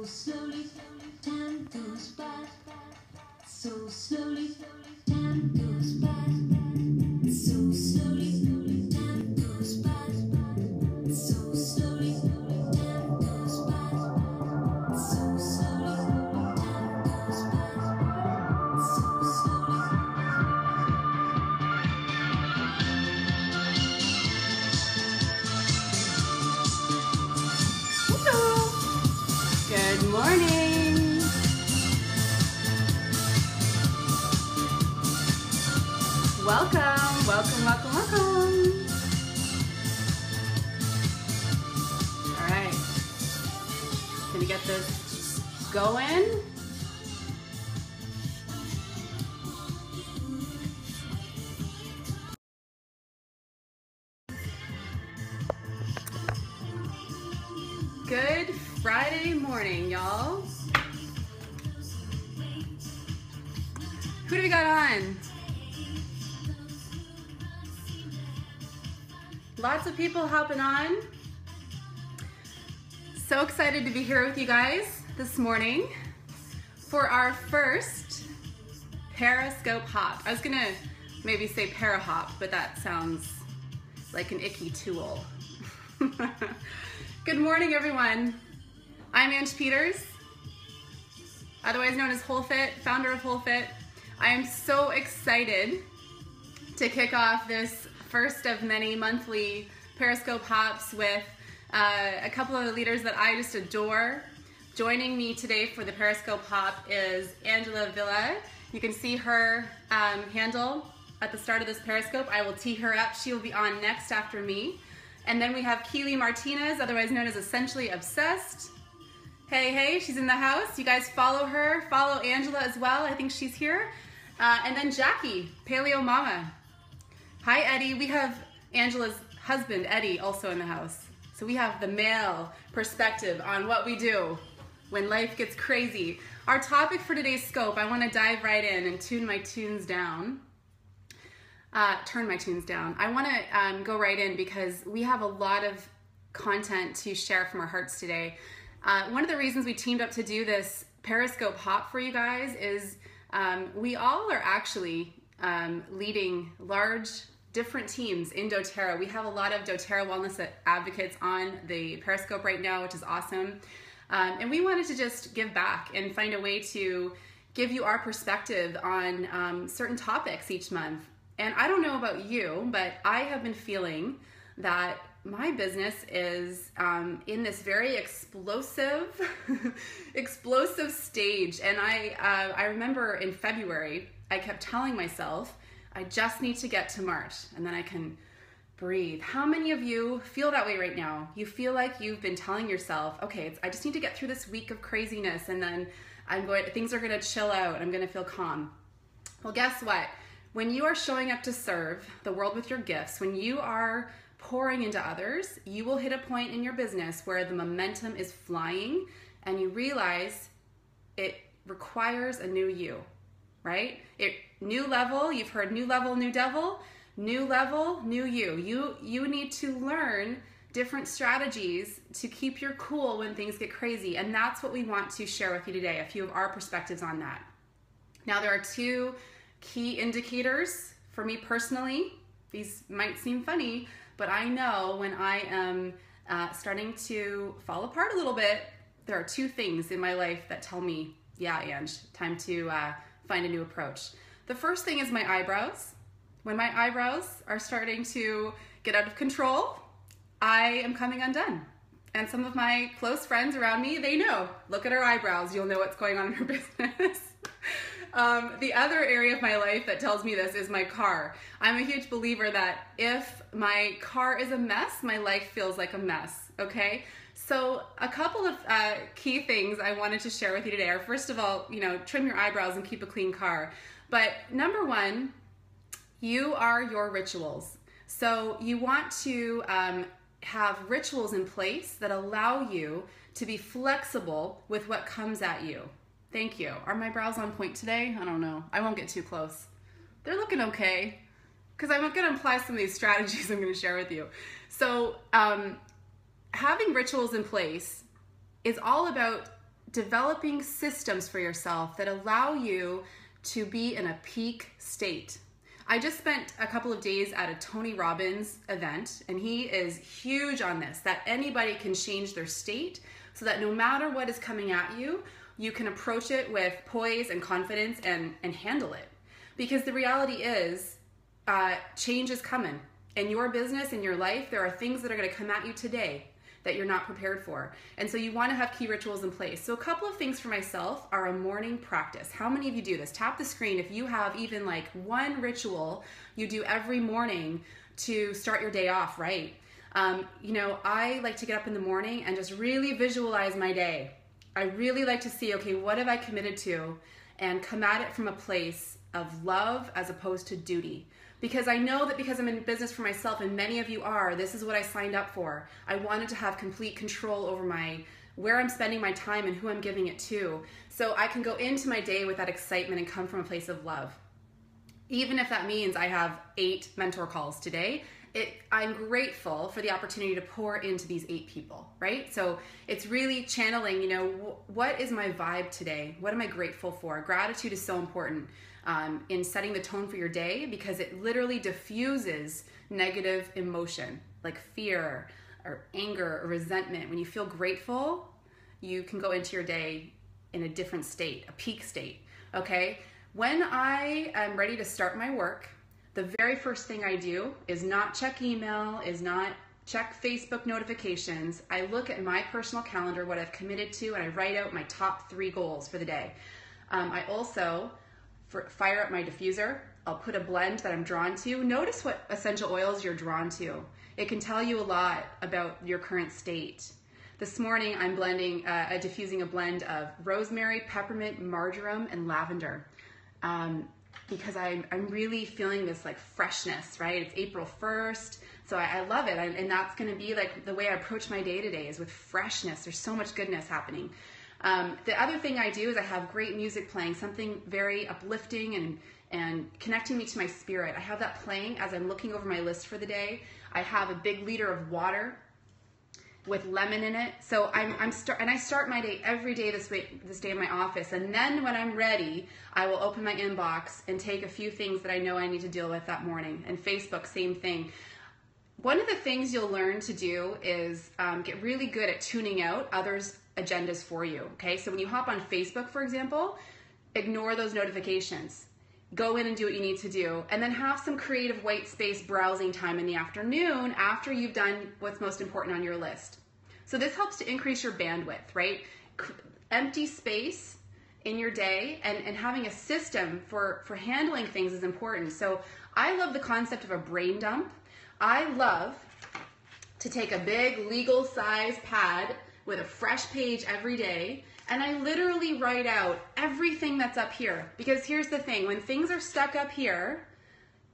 So slowly, time goes by. So slowly, time goes by. So slowly, time goes by. So slowly, time goes by. So slowly, time goes by. So slowly. Hello. Good morning. Welcome, welcome, welcome, welcome. All right. Gonna get this going. Good Friday morning, y'all. Who do we got on? Lots of people hopping on. So excited to be here with you guys this morning for our first Periscope hop. I was gonna maybe say para-hop, but that sounds like an icky tool. Good morning, everyone. I'm Ange Peters, otherwise known as WholeFit, founder of WholeFit. I am so excited to kick off this first of many monthly Periscope hops with a couple of the leaders that I just adore. Joining me today for the Periscope hop is Angela Villa. You can see her handle at the start of this Periscope. I will tee her up. She will be on next after me. And then we have Keely Martinez, otherwise known as Essentially Obsessed. Hey, hey, she's in the house. You guys follow her. Follow Angela as well. I think she's here. And then Jackie, Paleo Mama. Hi, Eddie. We have Angela's husband, Eddie, also in the house. So we have the male perspective on what we do when life gets crazy. Our topic for today's scope, I want to dive right in and turn my tunes down. I want to go right in because we have a lot of content to share from our hearts today. One of the reasons we teamed up to do this Periscope hop for you guys is we all are actually leading large different teams in doTERRA. We have a lot of doTERRA wellness advocates on the Periscope right now, which is awesome. And we wanted to just give back and find a way to give you our perspective on certain topics each month. And I don't know about you, but I have been feeling that my business is in this very explosive stage. And I remember in February, I kept telling myself, I just need to get to March and then I can breathe. How many of you feel that way right now? You feel like you've been telling yourself, okay, I just need to get through this week of craziness and then things are gonna chill out, I'm gonna feel calm. Well, guess what? When you are showing up to serve the world with your gifts, when you are pouring into others, you will hit a point in your business where the momentum is flying and you realize it requires a new you, right? New level, you've heard new level, new devil, new level, new you. You need to learn different strategies to keep your cool when things get crazy. And that's what we want to share with you today, a few of our perspectives on that. Now, there are two key indicators for me personally. These might seem funny, but I know when I am starting to fall apart a little bit, there are two things in my life that tell me, yeah, Ange, time to find a new approach. The first thing is my eyebrows. When my eyebrows are starting to get out of control, I am coming undone. And some of my close friends around me, they know, look at her eyebrows, you'll know what's going on in her business. The other area of my life that tells me this is my car. I'm a huge believer that if my car is a mess, my life feels like a mess, okay? So a couple of key things I wanted to share with you today are, first of all, trim your eyebrows and keep a clean car. But number one, you are your rituals. So you want to have rituals in place that allow you to be flexible with what comes at you. Thank you. Are my brows on point today? I don't know. I won't get too close. They're looking okay, because I'm going to apply some of these strategies I'm going to share with you. So having rituals in place is all about developing systems for yourself that allow you to be in a peak state. I just spent a couple of days at a Tony Robbins event, and he is huge on this, that anybody can change their state so that no matter what is coming at you, you can approach it with poise and confidence and handle it. Because the reality is, change is coming. In your business, in your life, there are things that are going to come at you today that you're not prepared for. And so you want to have key rituals in place. So a couple of things for myself are a morning practice. How many of you do this? Tap the screen if you have even like one ritual you do every morning to start your day off right. I like to get up in the morning and just really visualize my day. I really like to see, okay, what have I committed to? And come at it from a place of love as opposed to duty. Because I know that because I'm in business for myself, and many of you are, this is what I signed up for. I wanted to have complete control over where I'm spending my time and who I'm giving it to. So I can go into my day with that excitement and come from a place of love. Even if that means I have 8 mentor calls today, I'm grateful for the opportunity to pour into these 8 people, right? So it's really channeling, what is my vibe today? What am I grateful for? Gratitude is so important in setting the tone for your day, because it literally diffuses negative emotion like fear or anger or resentment. When you feel grateful, you can go into your day in a different state, a peak state, okay? When I am ready to start my work, the very first thing I do is not check email, is not check Facebook notifications. I look at my personal calendar, what I've committed to, and I write out my top 3 goals for the day. I also fire up my diffuser. I'll put a blend that I'm drawn to. Notice what essential oils you're drawn to. It can tell you a lot about your current state. This morning I'm diffusing a blend of rosemary, peppermint, marjoram, and lavender. Because I'm really feeling this like freshness, right? It's April 1st, so I love it. And that's gonna be like the way I approach my day today, is with freshness. There's so much goodness happening. The other thing I do is I have great music playing, something very uplifting and connecting me to my spirit. I have that playing as I'm looking over my list for the day. I have a big liter of water with lemon in it. So I start my day every day this day in my office. And then when I'm ready, I will open my inbox and take a few things that I know I need to deal with that morning. And Facebook, same thing. One of the things you'll learn to do is get really good at tuning out others' agendas for you, okay? So when you hop on Facebook, for example, ignore those notifications. Go in and do what you need to do, and then have some creative white space browsing time in the afternoon after you've done what's most important on your list. So this helps to increase your bandwidth, right? Empty space in your day and having a system for handling things is important. So I love the concept of a brain dump. I love to take a big legal size pad with a fresh page every day, and I literally write out everything that's up here. Because here's the thing, when things are stuck up here,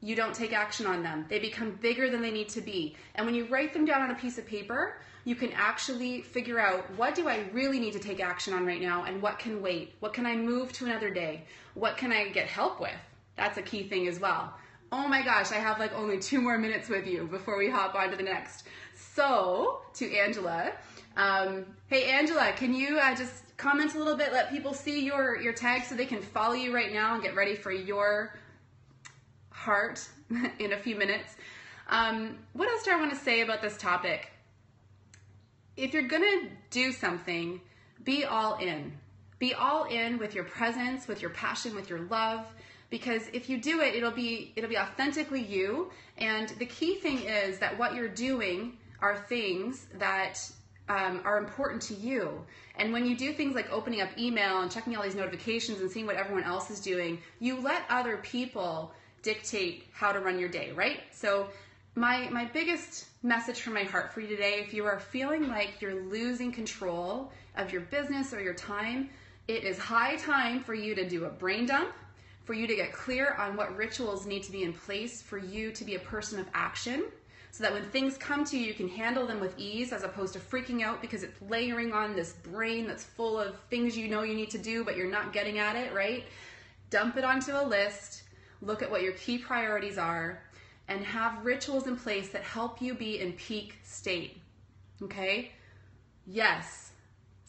you don't take action on them. They become bigger than they need to be. And when you write them down on a piece of paper, you can actually figure out, what do I really need to take action on right now, and what can wait? What can I move to another day? What can I get help with? That's a key thing as well. Oh my gosh, I have like only 2 more minutes with you before we hop on to the next. So, to Angela. Hey Angela, can you just comment a little bit, let people see your tag so they can follow you right now and get ready for your heart in a few minutes. What else do I want to say about this topic? If you're gonna do something, be all in. Be all in with your presence, with your passion, with your love, because if you do it, it'll be authentically you. And the key thing is that what you're doing are things that are important to you. And when you do things like opening up email and checking all these notifications and seeing what everyone else is doing, you let other people dictate how to run your day, right? So my biggest message from my heart for you today, if you are feeling like you're losing control of your business or your time, it is high time for you to do a brain dump, for you to get clear on what rituals need to be in place for you to be a person of action, so that when things come to you, you can handle them with ease as opposed to freaking out because it's layering on this brain that's full of things you know you need to do, but you're not getting at it, right? Dump it onto a list, look at what your key priorities are, and have rituals in place that help you be in peak state, okay? Yes,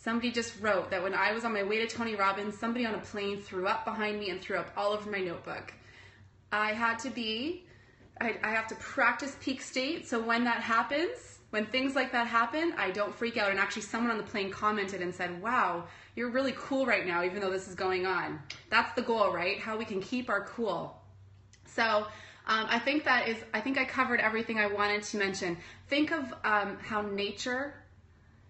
Somebody just wrote that when I was on my way to Tony Robbins, somebody on a plane threw up behind me and threw up all over my notebook. I have to practice peak state, so when that happens, when things like that happen, I don't freak out. And actually someone on the plane commented and said, wow, you're really cool right now, even though this is going on. That's the goal, right? How we can keep our cool. So I think I covered everything I wanted to mention. Think of how nature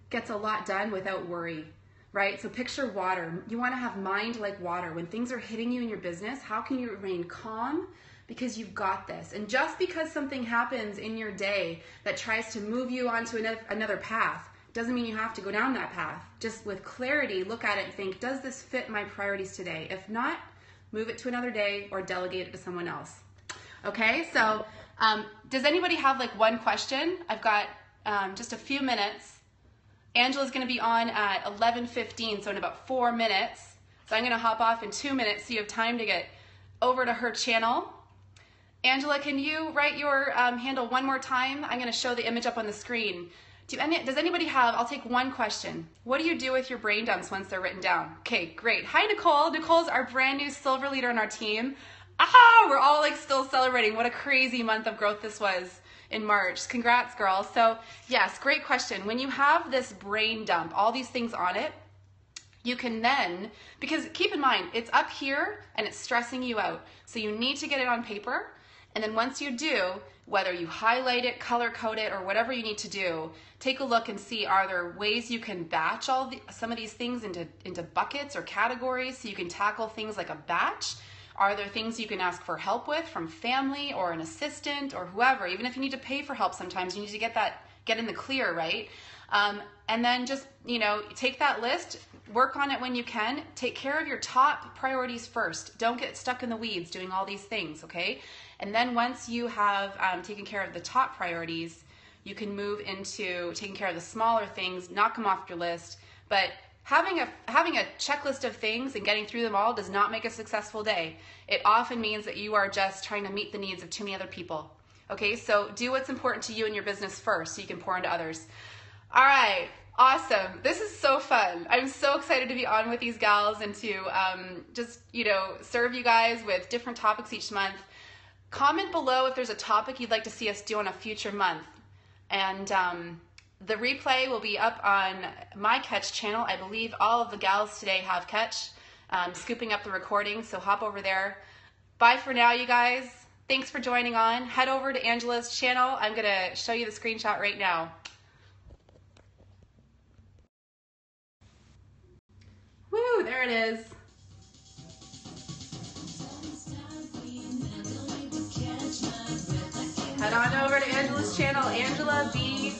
gets a lot done without worry, right? So picture water. You want to have mind like water. When things are hitting you in your business, how can you remain calm? Because you've got this. And just because something happens in your day that tries to move you onto another path, doesn't mean you have to go down that path. Just with clarity, look at it and think, does this fit my priorities today? If not, move it to another day or delegate it to someone else. Okay, so does anybody have like one question? I've got just a few minutes. Angela's going to be on at 11:15, so in about 4 minutes. So I'm going to hop off in 2 minutes so you have time to get over to her channel. Angela, can you write your handle one more time? I'm going to show the image up on the screen. Does anybody have, I'll take one question. What do you do with your brain dumps once they're written down? Okay, great. Hi, Nicole. Nicole's our brand new silver leader on our team. Aha, we're all like still celebrating. What a crazy month of growth this was in March. Congrats, girl. So yes, great question. When you have this brain dump, all these things on it, you can then, because keep in mind, it's up here and it's stressing you out. So you need to get it on paper. And then once you do, whether you highlight it, color code it, or whatever you need to do, take a look and see, are there ways you can batch some of these things into buckets or categories so you can tackle things like a batch? Are there things you can ask for help with from family or an assistant or whoever? Even if you need to pay for help sometimes, you need to get in the clear, right? And then just, take that list, work on it when you can. Take care of your top priorities first. Don't get stuck in the weeds doing all these things, okay? And then once you have taken care of the top priorities, you can move into taking care of the smaller things, knock them off your list. But having a checklist of things and getting through them all does not make a successful day. It often means that you are just trying to meet the needs of too many other people. Okay, so do what's important to you in your business first so you can pour into others. All right, awesome. This is so fun. I'm so excited to be on with these gals and to just, serve you guys with different topics each month. Comment below if there's a topic you'd like to see us do on a future month. And the replay will be up on my Catch channel. I believe all of the gals today have Catch, scooping up the recording, so hop over there. Bye for now, you guys. Thanks for joining on. Head over to Angela's channel. I'm going to show you the screenshot right now. Woo, there it is. Head on over to Angela's channel, Angela B.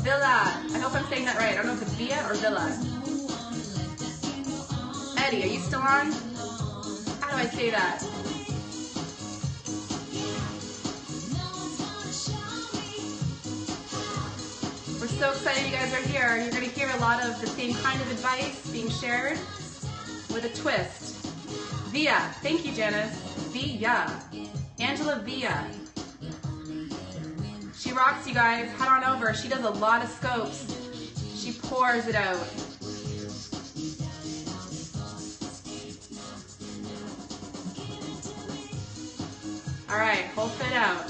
Villa. I hope I'm saying that right. I don't know if it's Villa or Villa. Eddie, are you still on? How do I say that? We're so excited you guys are here. You're going to hear a lot of the same kind of advice being shared with a twist. Villa. Thank you, Janice. Villa. Angela Villa. She rocks, you guys. Head on over. She does a lot of scopes. She pours it out. All right, whole fit out.